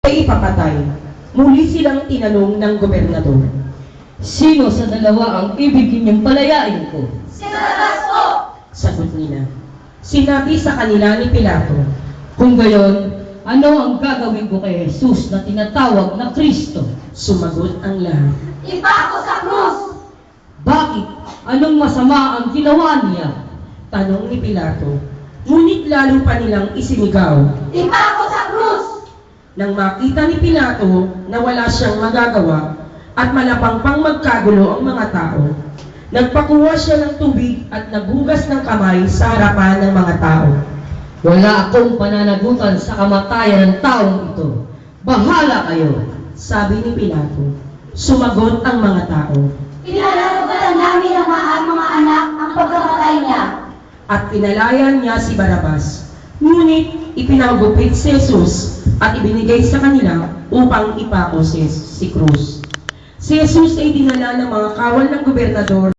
ay ipapatay. Muli silang tinanong ng gobernador. Sino sa dalawa ang ibig ninyong palayain ko? Si Barabas po! Sagot nila. Sinabi sa kanila ni Pilato, Kung gayon, ano ang gagawin ko kay Jesus na tinatawag na Kristo? sumagot ang lahat. Ipako sa krus! Bakit? Anong masama ang ginawa niya? Tanong ni Pilato. Ngunit lalo pa nilang isinigaw. Ipako sa krus! Nang makita ni Pilato na wala siyang magagawa at malapang pang magkagulo ang mga tao, nagpakuha siya ng tubig at naghugas ng kamay sa harapan ng mga tao. Wala akong pananagutan sa kamatayan ng taong ito. Bahala kayo! Sabi ni Pilato. Sumagot ang mga tao. Pinalalabanan namin ang mga anak ang pagkamatay niya. At pinalayan niya si Barabas. Ngunit ipinagupit si Jesus at ibinigay sa kanila upang ipako si Cruz. Si Jesus ay dinala ng mga kawal ng gobernador